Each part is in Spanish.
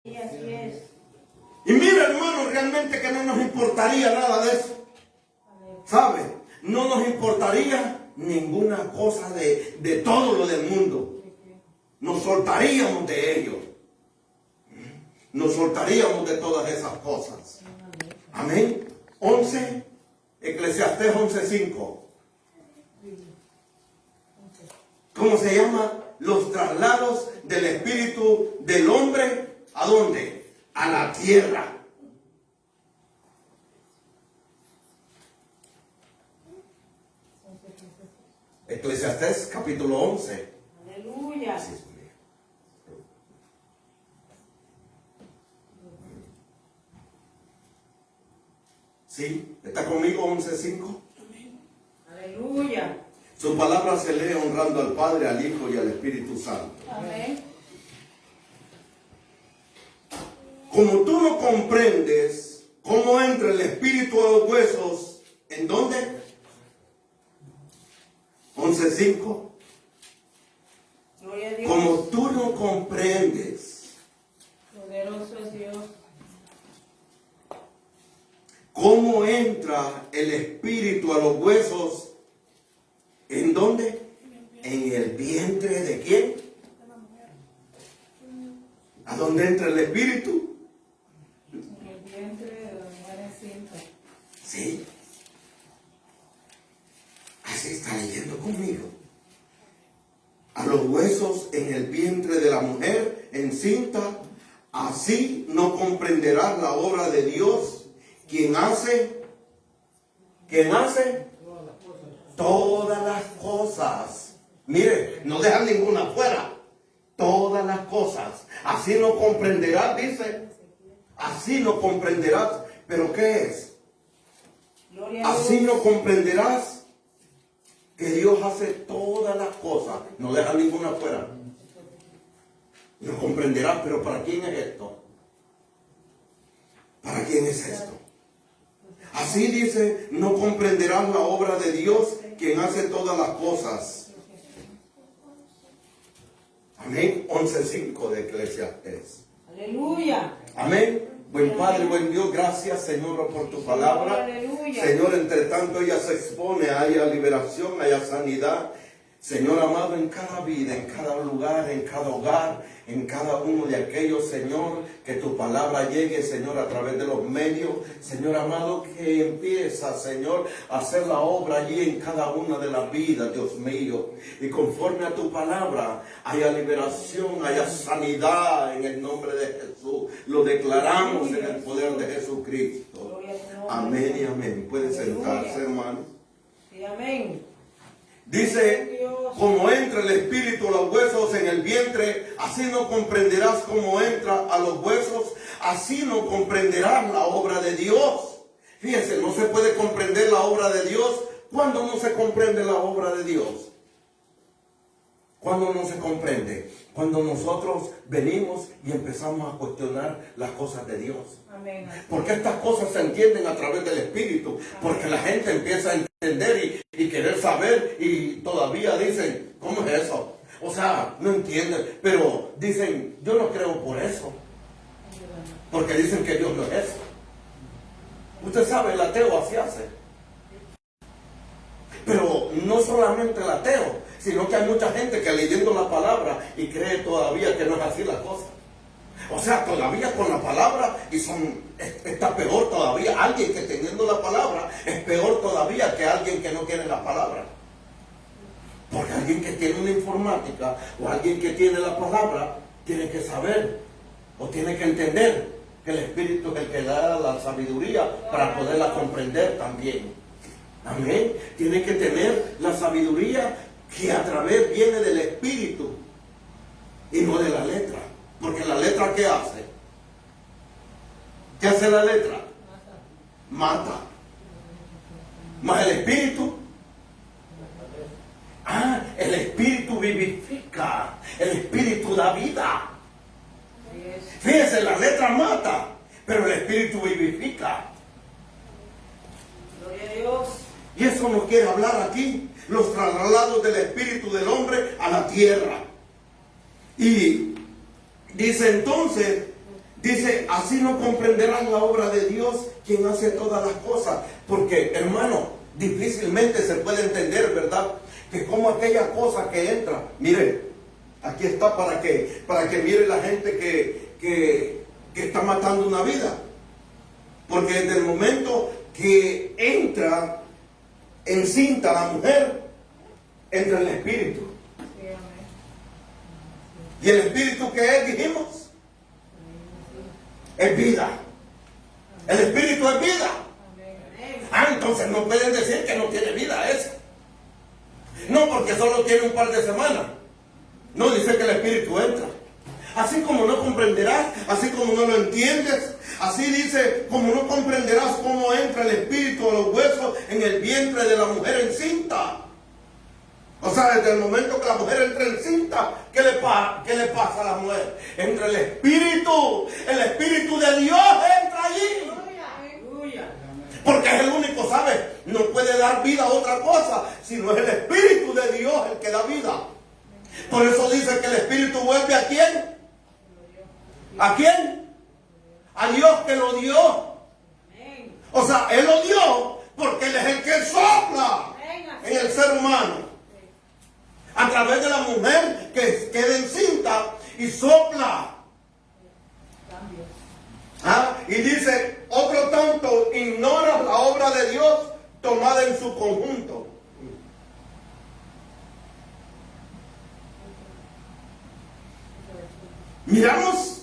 Y así es. Y mira, hermano, realmente que no nos importaría nada de eso. ¿Sabe? No nos importaría ninguna cosa de todo lo del mundo. Nos soltaríamos de ello. Nos soltaríamos de todas esas cosas. Amén. 11, Eclesiastés 11:5. ¿Cómo se llama? Los traslados del espíritu del hombre. ¿A dónde? A la tierra. Eclesiastés capítulo 11. Aleluya. ¿Sí? ¿Está conmigo? 11:5. Aleluya. Su palabra se lee honrando al Padre, al Hijo y al Espíritu Santo. Amén. Como tú no comprendes cómo entra el espíritu a los huesos, ¿en dónde? 11:5. Gloria a Dios. Como tú no comprendes Poderoso es Dios. cómo entra el espíritu a los huesos, ¿en dónde? En el vientre de quién? ¿A dónde entra el espíritu? En el vientre de la mujer encinta. Sí. Así está leyendo conmigo. A los huesos en el vientre de la mujer encinta, así no comprenderás la obra de Dios, quien hace todas las cosas. Mire, no deja ninguna fuera. Todas las cosas. Así no comprenderás, dice. Así no comprenderás. ¿Pero qué es? Gloria a Así Dios. no comprenderás que Dios hace todas las cosas. No deja ninguna fuera. No comprenderás, pero ¿para quién es esto? ¿Para quién es esto? Así dice, no comprenderás la obra de Dios, quien hace todas las cosas. Amén. 11:5 de Eclesiastés. Aleluya. Amén. Buen Padre, buen Dios, gracias, Señor, por tu palabra. Aleluya. Señor, entre tanto ella se expone, haya liberación, haya sanidad. Señor amado, en cada vida, en cada lugar, en cada hogar, en cada uno de aquellos, Señor, que tu palabra llegue, Señor, a través de los medios. Señor amado, que empieza, Señor, a hacer la obra allí en cada una de las vidas, Dios mío. Y conforme a tu palabra, haya liberación, haya sanidad en el nombre de Jesús. Lo declaramos en el poder de Jesucristo. Amén y amén. Pueden sentarse, hermano. Sí, amén. Dice, como entra el espíritu a los huesos en el vientre, así no comprenderás cómo entra a los huesos, así no comprenderás la obra de Dios. Fíjense, no se puede comprender la obra de Dios. ¿Cuándo no se comprende la obra de Dios? ¿Cuándo no se comprende? Cuando nosotros venimos y empezamos a cuestionar las cosas de Dios. Amén. Porque estas cosas se entienden a través del Espíritu. Porque la gente empieza a entender y querer saber y todavía dicen, ¿cómo es eso? O sea, no entienden. Pero dicen, yo no creo por eso. Porque dicen que Dios no es eso. Usted sabe, el ateo así hace. Pero no solamente el ateo, sino que hay mucha gente que leyendo la palabra y cree todavía que no es así la cosa. O sea, todavía con la palabra está peor todavía. Alguien que teniendo la palabra es peor todavía que alguien que no tiene la palabra. Porque alguien que tiene una informática o alguien que tiene la palabra tiene que saber o tiene que entender que el Espíritu es el que da la sabiduría para poderla comprender también. Amén. Tiene que tener la sabiduría que a través viene del Espíritu y no de la letra. Porque la letra, ¿qué hace? ¿Qué hace la letra? Mata. Más el Espíritu. El Espíritu vivifica. El Espíritu da vida. Fíjense, la letra mata, pero el Espíritu vivifica. Gloria a Dios. Y eso nos quiere hablar aquí. Los traslados del espíritu del hombre a la tierra. Y dice entonces, Dice, así no comprenderán la obra de Dios, quien hace todas las cosas. Porque, hermano, difícilmente se puede entender, ¿verdad? Que como aquella cosa que entra, mire, aquí está para que mire la gente que está matando una vida. Porque desde el momento que entra encinta la mujer, entra el espíritu. Sí, amén. ¿Y el espíritu qué es? Dijimos. Es vida. El espíritu es vida. Amén. Ah, entonces no pueden decir que no tiene vida eso. No, porque solo tiene un par de semanas. No, dice que el espíritu entra. Así como no comprenderás, así como no lo entiendes, así dice, como no comprenderás cómo entra el espíritu a los huesos en el vientre de la mujer encinta. O sea, desde el momento que la mujer entra encinta, ¿qué le pasa a la mujer? Entra el espíritu de Dios entra allí. Porque es el único, ¿sabe? No puede dar vida a otra cosa, sino es el espíritu de Dios el que da vida. Por eso dice que el espíritu vuelve ¿a quién? ¿A quién? A Dios que lo dio. O sea, Él lo dio porque Él es el que sopla en el ser humano. A través de la mujer que queda encinta y sopla. ¿Ah? Y dice, otro tanto ignora la obra de Dios tomada en su conjunto. Miramos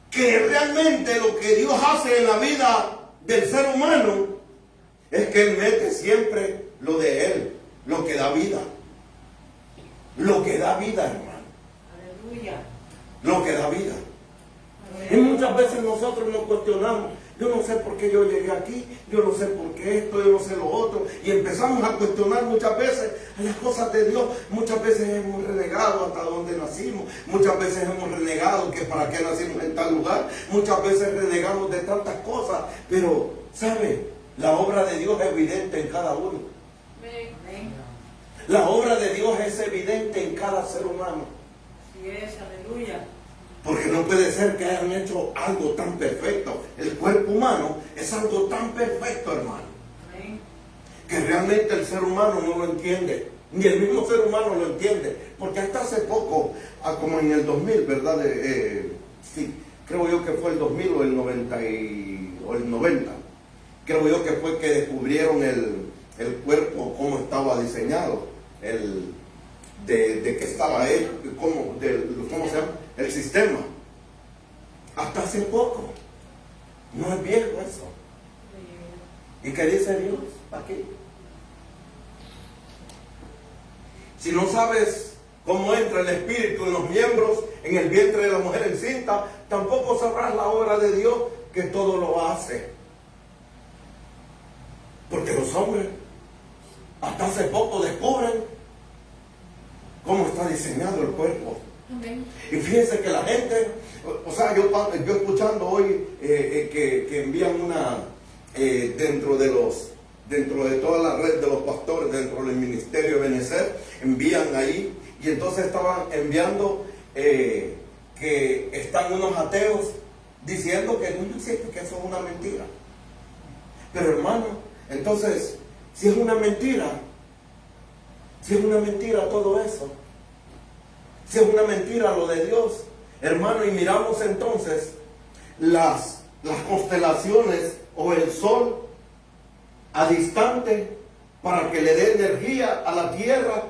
que realmente lo que Dios hace en la vida del ser humano es que Él mete siempre lo de Él, lo que da vida. Lo que da vida, hermano. Aleluya. Lo que da vida. Y muchas veces nosotros nos cuestionamos. Yo no sé por qué yo llegué aquí, yo no sé por qué esto, yo no sé lo otro. Y empezamos a cuestionar muchas veces las cosas de Dios. Muchas veces hemos renegado hasta donde nacimos. Muchas veces hemos renegado que para qué nacimos en tal lugar. Muchas veces renegamos de tantas cosas. Pero, ¿sabe? La obra de Dios es evidente en cada uno. Amén. La obra de Dios es evidente en cada ser humano. Así es, aleluya. Porque no puede ser que hayan hecho algo tan perfecto. El cuerpo humano es algo tan perfecto, hermano, Amén. que realmente el ser humano no lo entiende. Ni el mismo ser humano lo entiende. Porque hasta hace poco, como en el 2000, ¿verdad? Sí, creo yo que fue el 2000 o el 90. Creo yo que fue que descubrieron el cuerpo, cómo estaba diseñado, de qué estaba hecho, cómo se llama, el sistema. Hasta hace poco. No es viejo eso. ¿Y qué dice Dios aquí? Si no sabes cómo entra el espíritu en los miembros, en el vientre de la mujer encinta, tampoco sabrás la obra de Dios que todo lo hace. Porque los hombres hasta hace poco descubren cómo está diseñado el cuerpo. Amén. Y fíjense que la gente, o sea, yo escuchando hoy que envían dentro de toda la red de los pastores, dentro del ministerio de Benecer, envían ahí, y entonces estaban enviando que están unos ateos diciendo que no existe, que eso es una mentira. Pero hermano, entonces, si es una mentira todo eso, si es una mentira lo de Dios, hermano, y miramos entonces las constelaciones o el sol a distante para que le dé energía a la tierra,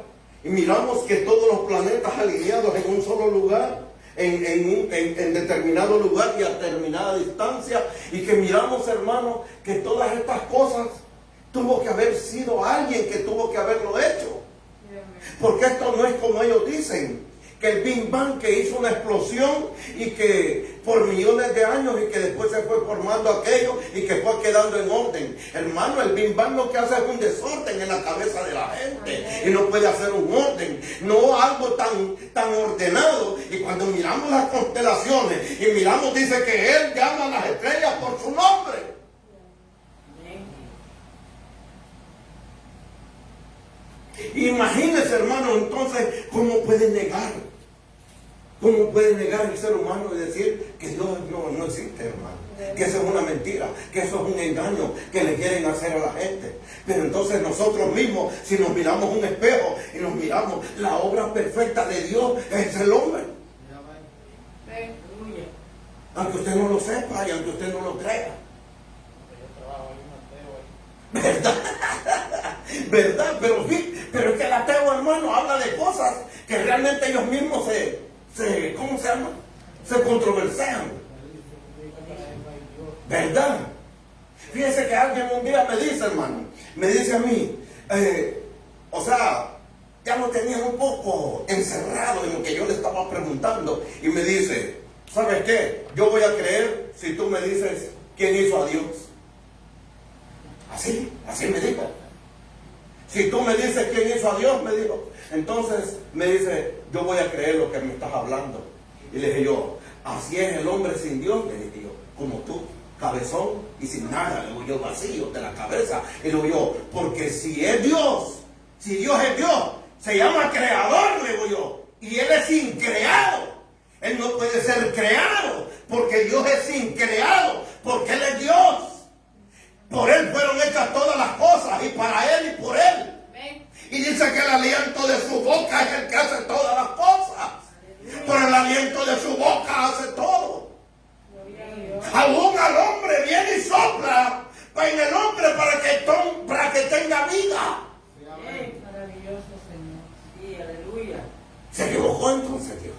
y miramos que todos los planetas alineados en un solo lugar, en determinado lugar y a determinada distancia, y que miramos, hermano, que todas estas cosas tuvo que haber sido alguien que tuvo que haberlo hecho. Porque esto no es como ellos dicen, que el Big Bang que hizo una explosión y que por millones de años y que después se fue formando aquello y que fue quedando en orden. Hermano, el Big Bang lo que hace es un desorden en la cabeza de la gente y no puede hacer un orden, no algo tan ordenado. Y cuando miramos las constelaciones y miramos, dice que Él llama a las estrellas por su nombre. Imagínese, hermano, entonces, ¿cómo puede negar ¿Cómo puede negar el ser humano y decir que Dios no existe, hermano? Que eso es una mentira, que eso es un engaño que le quieren hacer a la gente. Pero entonces nosotros mismos, si nos miramos un espejo y nos miramos, la obra perfecta de Dios es el hombre. Aunque usted no lo sepa y aunque usted no lo crea. ¿Verdad? ¿Verdad? Pero es que el ateo, hermano, habla de cosas que realmente ellos mismos ¿cómo se llama? Se controversian. ¿Verdad? Fíjese que alguien un día me dice, hermano, me dice a mí, ya lo tenían un poco encerrado en lo que yo le estaba preguntando, y me dice, ¿sabes qué? Yo voy a creer si tú me dices quién hizo a Dios. Así me dijo. Si tú me dices quién hizo a Dios, me dijo, entonces me dice, yo voy a creer lo que me estás hablando. Y le dije yo, así es el hombre sin Dios, le dije yo, como tú, cabezón y sin nada, le digo yo, vacío de la cabeza. Y le digo yo, porque si es Dios, si Dios es Dios, se llama creador, le digo yo, y Él es increado. Él no puede ser creado, porque Dios es increado, porque Él es Dios. Por Él fueron hechas todas las cosas, y para Él y por Él. Y dice que el aliento de su boca es el que hace todas las cosas. Por el aliento de su boca hace todo. Aún al hombre viene y sopla en el hombre para que tenga vida. Maravilloso, Señor. Sí, aleluya. ¿Se equivocó entonces Dios?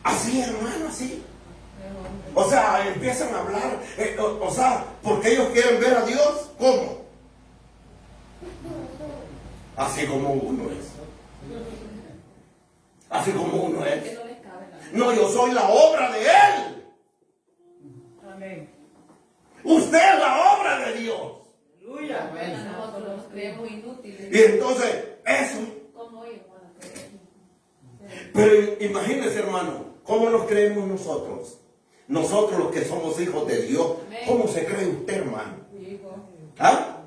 Así, hermano, así. O sea, empiezan a hablar, porque ellos quieren ver a Dios, ¿cómo? Así como uno es. Así como uno es. No, yo soy la obra de Él. Amén. Usted es la obra de Dios. Aleluya. Nosotros nos creemos inútiles. Y entonces, eso. ¿Cómo ellos van a creer? Pero imagínese, hermano, ¿cómo nos creemos nosotros? Nosotros los que somos hijos de Dios. ¿Cómo se cree usted, hermano? ¿Ah?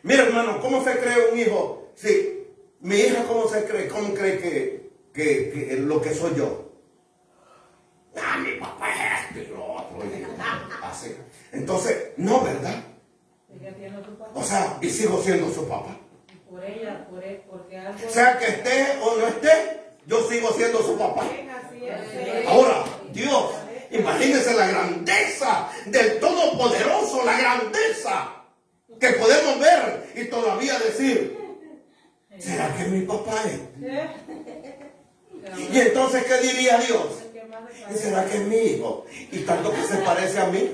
Mira, hermano, ¿cómo se cree un hijo? Sí, mi hija, ¿cómo se cree? ¿Cómo cree que lo que soy yo? Mi papá es esto y lo otro. Así. Entonces, no, ¿verdad? Ella tiene otro papá. O sea, y sigo siendo su papá. Por ella, porque algo. Sea que esté o no esté, yo sigo siendo su papá. Así es. Ahora, Dios, imagínense la grandeza del Todopoderoso, la grandeza que podemos ver y todavía decir, ¿será que mi papá es? Y entonces, ¿qué diría Dios? ¿Y será que es mi hijo? Y tanto que se parece a mí.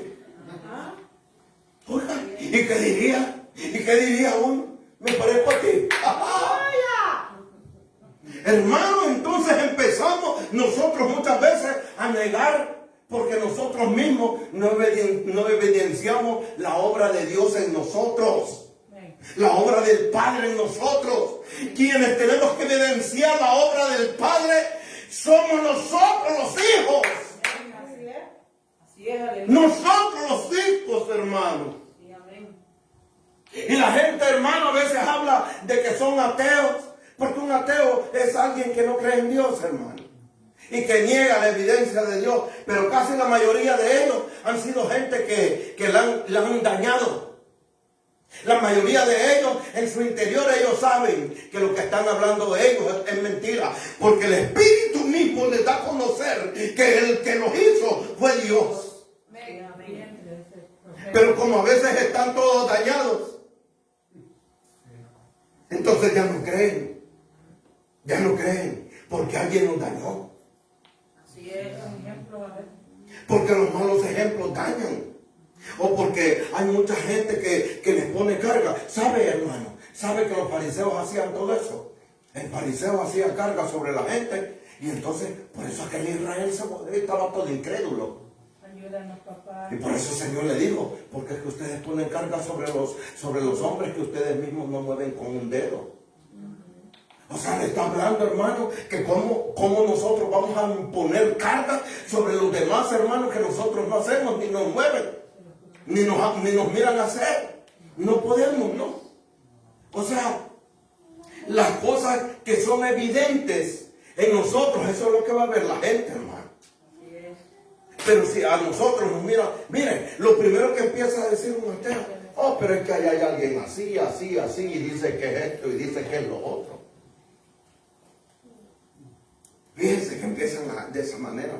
Oiga, ¿y qué diría? ¿Y qué diría uno? Me parezco a ti. Hermano, entonces empezamos nosotros muchas veces a negar porque nosotros mismos no evidenciamos la obra de Dios en nosotros. La obra del Padre en nosotros. Quienes tenemos que evidenciar la obra del Padre somos nosotros los hijos. Así es, aleluya. Nosotros los hijos, hermanos. Sí, amén. Y la gente, hermano, a veces habla de que son ateos, porque un ateo es alguien que no cree en Dios, hermano, y que niega la evidencia de Dios. Pero casi la mayoría de ellos han sido gente que la han dañado. La mayoría de ellos, en su interior, ellos saben que lo que están hablando de ellos es mentira, porque el Espíritu mismo les da a conocer que el que los hizo fue Dios. Pero como a veces están todos dañados, entonces ya no creen, porque alguien los dañó. Así es. Porque los malos ejemplos dañan. O porque hay mucha gente que les pone carga. ¿Sabe, hermano? ¿Sabe que los fariseos hacían todo eso? El fariseo hacía carga sobre la gente. Y entonces, por eso aquel Israel estaba todo incrédulo. Ayúdanos, papá. Y por eso el Señor le dijo, porque es que ustedes ponen carga sobre los hombres que ustedes mismos no mueven con un dedo. O sea, le está hablando, hermano, que cómo nosotros vamos a poner carga sobre los demás, hermanos, que nosotros no hacemos, ni nos mueven, ni nos miran hacer. No podemos, ¿no? O sea, las cosas que son evidentes, En nosotros eso es lo que va a ver la gente, hermano. Así es. Pero si a nosotros nos mira, miren, lo primero que empieza a decir un ateo, oh, pero es que ahí hay alguien así, así, así, y dice que es esto y dice que es lo otro. Fíjense que empiezan de esa manera.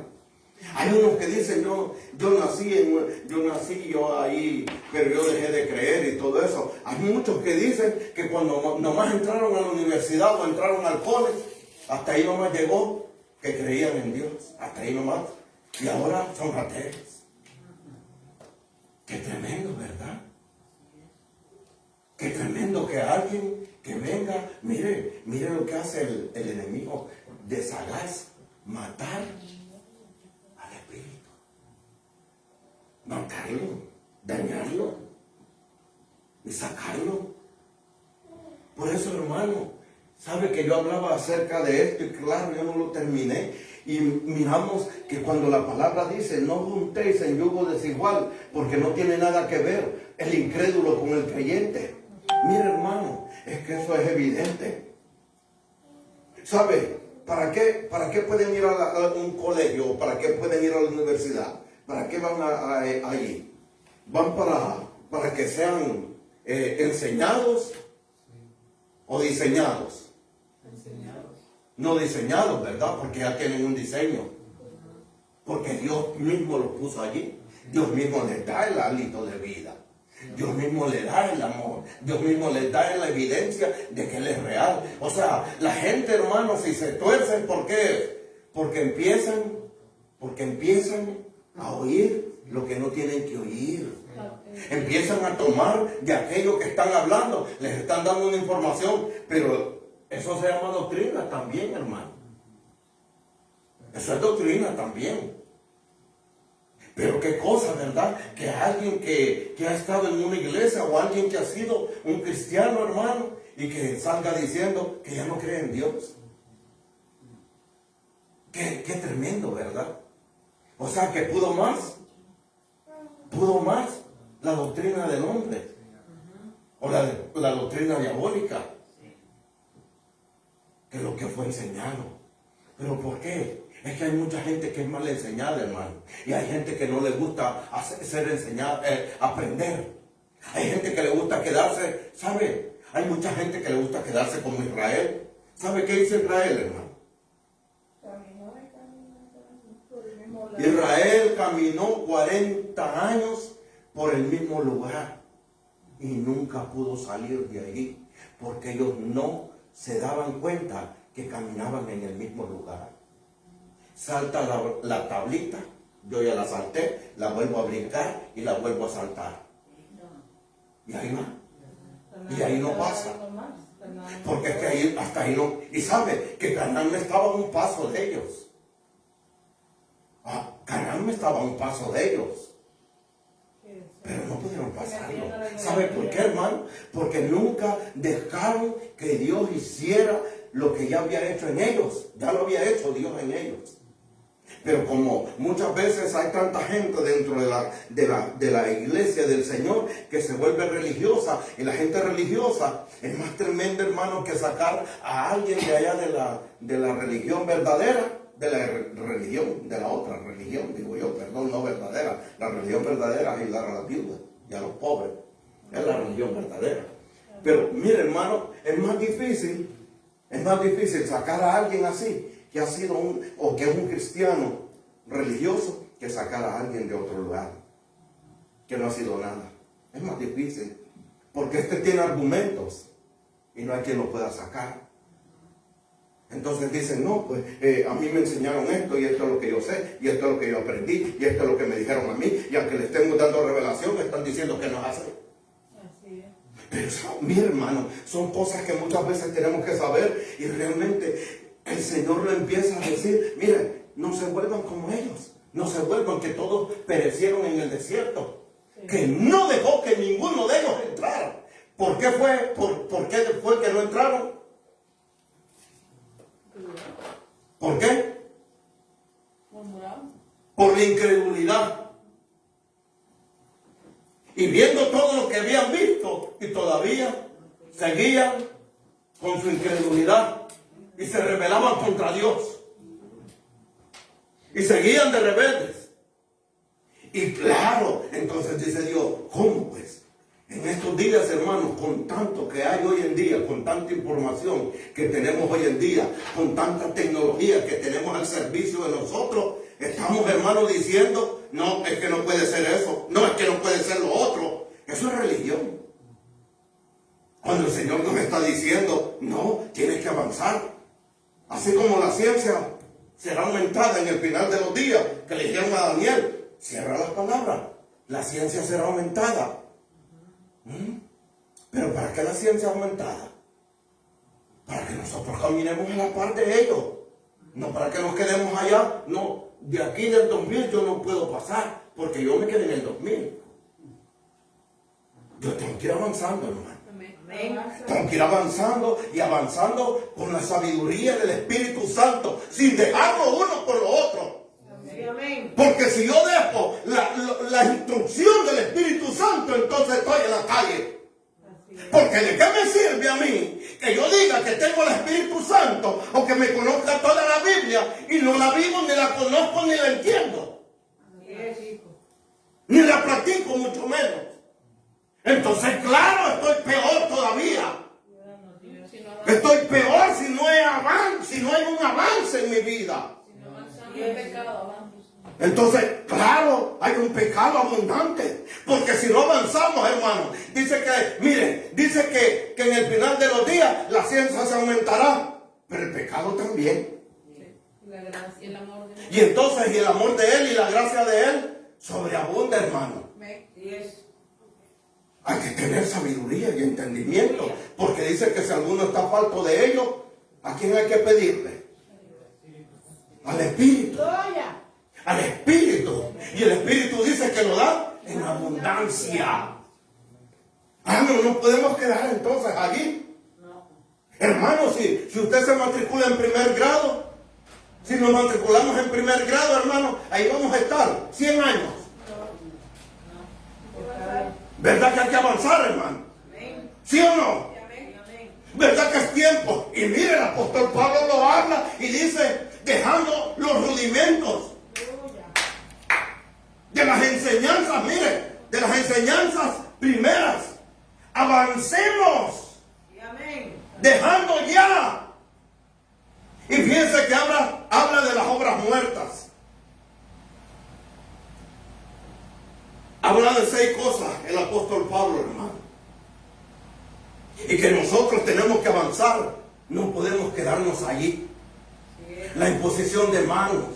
Hay unos que dicen, yo nací yo ahí, pero yo dejé de creer y todo eso. Hay muchos que dicen que cuando nomás entraron a la universidad o entraron al college, hasta ahí nomás llegó, que creían en Dios, hasta ahí nomás. Y ahora son ateos. Qué tremendo, ¿verdad? Qué tremendo que alguien que venga, mire lo que hace el enemigo, de sagaz, matar al espíritu, matarlo, dañarlo y sacarlo. Por eso, hermano, sabe que yo hablaba acerca de esto y claro, yo no lo terminé. Y miramos que cuando la palabra dice, no juntéis en yugo desigual, porque no tiene nada que ver el incrédulo con el creyente. Mire, hermano, es que eso es evidente. ¿Sabe? ¿Para qué pueden ir a un colegio? ¿Para qué pueden ir a la universidad? ¿Para qué van allí? ¿Van para que sean enseñados o diseñados? No diseñados, ¿verdad? Porque ya tienen un diseño. Porque Dios mismo los puso allí. Dios mismo les da el hálito de vida. Dios mismo le da el amor. Dios mismo les da la evidencia de que Él es real. O sea, la gente, hermano, si se tuercen, ¿por qué? Porque empiezan a oír lo que no tienen que oír. Empiezan a tomar de aquello que están hablando. Les están dando una información, pero eso se llama doctrina también, hermano. Eso es doctrina también. Pero qué cosa, ¿verdad? Que alguien que ha estado en una iglesia o alguien que ha sido un cristiano, hermano, y que salga diciendo que ya no cree en Dios. Qué tremendo, ¿verdad? O sea, que pudo más la doctrina del hombre o la doctrina diabólica que lo que fue enseñado. ¿Pero por qué? Es que hay mucha gente que es mal enseñada, hermano. Y hay gente que no le gusta ser enseñada, aprender. Hay gente que le gusta quedarse, ¿sabe? Hay mucha gente que le gusta quedarse como Israel. ¿Sabe qué dice Israel, hermano? Israel caminó 40 años por el mismo lugar y nunca pudo salir de allí porque ellos no se daban cuenta que caminaban en el mismo lugar. Salta la tablita, yo ya la salté, la vuelvo a brincar y la vuelvo a saltar. Y ahí va. Y ahí no pasa. Porque es que ahí, hasta ahí no. Y sabe que Canaán estaba a un paso de ellos. Canaán estaba a un paso de ellos. Pero no pudieron pasarlo. ¿Sabe por qué, hermano? Porque nunca dejaron que Dios hiciera lo que ya había hecho en ellos. Ya lo había hecho Dios en ellos. Pero como muchas veces hay tanta gente dentro de la iglesia del Señor que se vuelve religiosa, y la gente religiosa es más tremenda, hermano, que sacar a alguien de allá de la religión verdadera, de la otra religión, digo yo, perdón, no verdadera. La religión verdadera es ayudar a las viudas y a los pobres. Es la religión verdadera. Pero mire, hermano, es más difícil sacar a alguien así, que ha sido o que es un cristiano religioso, que sacar a alguien de otro lugar, que no ha sido nada. Es más difícil, porque este tiene argumentos y no hay quien lo pueda sacar. Entonces dicen, no, pues a mí me enseñaron esto y esto es lo que yo sé, y esto es lo que yo aprendí, y esto es lo que me dijeron a mí, y aunque le estemos dando revelación, están diciendo que no es así. Pero mire, hermano, son cosas que muchas veces tenemos que saber, y realmente el Señor lo empieza a decir, miren, no se vuelvan como ellos, no se vuelvan, que todos perecieron en el desierto, que no dejó que ninguno de ellos entrara. ¿Por qué fue? ¿Por qué fue que no entraron? ¿Por qué? Por la incredulidad. Y viendo todo lo que habían visto, y todavía seguían con su incredulidad y se rebelaban contra Dios. Y seguían de rebeldes. Y claro, entonces dice Dios, ¿cómo pues? En estos días, hermanos, con tanto que hay hoy en día, con tanta información que tenemos hoy en día, con tanta tecnología que tenemos al servicio de nosotros, estamos, hermanos, diciendo, no, es que no puede ser eso, no, es que no puede ser lo otro. Eso es religión. Cuando el Señor nos está diciendo, no, tienes que avanzar. Así como la ciencia será aumentada en el final de los días, que le dijeron a Daniel, cierra las palabras, la ciencia será aumentada. Pero ¿para qué la ciencia aumentada? Para que nosotros caminemos a la par de ellos. No para que nos quedemos allá. No, de aquí del 2000 yo no puedo pasar, porque yo me quedé en el 2000. Yo tengo que ir avanzando, hermano. Amén. Tengo que ir avanzando y avanzando con la sabiduría del Espíritu Santo, sin dejarlo uno por lo otro. Sí, amén. Porque si yo dejo la instrucción del Espíritu Santo, entonces estoy en la calle. Porque ¿de qué me sirve a mí que yo diga que tengo el Espíritu Santo o que me conozca toda la Biblia y no la vivo, ni la conozco, ni la entiendo? Así es, hijo. Ni la practico, mucho menos. Entonces, claro, estoy peor todavía. Estoy peor si no hay un avance en mi vida. Entonces, claro, hay un pecado abundante. Porque si no avanzamos, hermano, dice que, miren, dice que en el final de los días la ciencia se aumentará, pero el pecado también. La gracia, el amor de Dios. Y entonces, y el amor de Él y la gracia de Él sobreabunda, hermano. Así es. Hay que tener sabiduría y entendimiento, porque dice que si alguno está falto de ello, ¿a quién hay que pedirle? Al Espíritu. Al Espíritu. Y el Espíritu dice que lo da en abundancia. No nos podemos quedar entonces allí. Hermano, si usted se matricula en primer grado, si nos matriculamos en primer grado, hermano, ahí vamos a estar 100 años. ¿Verdad que hay que avanzar, hermano? Amén. ¿Sí o no? Amén. Amén. ¿Verdad que es tiempo? Y mire, el apóstol Pablo lo habla y dice, dejando los rudimentos de las enseñanzas, mire, de las enseñanzas primeras, avancemos, Sí, amén. dejando ya. Y fíjense que habla de las obras muertas. Habla de 6 cosas el apóstol Pablo, hermano. Y que nosotros tenemos que avanzar. No podemos quedarnos allí. La imposición de manos.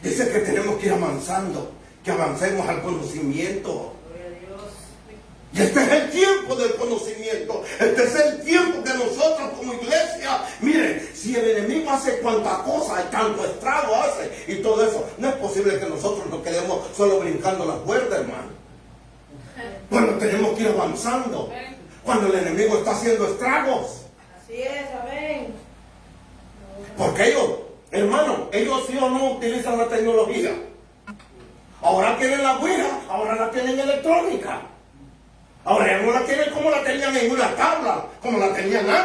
Dice que tenemos que ir avanzando. Que avancemos al conocimiento. Gloria a Dios. Y este es el tiempo del conocimiento. Este es el tiempo que nosotros como iglesia, miren, si el enemigo hace cuanta cosa, tanto estrago hace y todo eso, no es posible que nosotros nos quedemos solo brincando la cuerda, hermano. Bueno, tenemos que ir avanzando. Cuando el enemigo está haciendo estragos. Así es, amén. Porque ellos, hermano, ellos sí o no utilizan la tecnología. Ahora tienen la Ouija, ahora la tienen electrónica. Ahora ya no la tienen como la tenían en una tabla, como la tenían antes.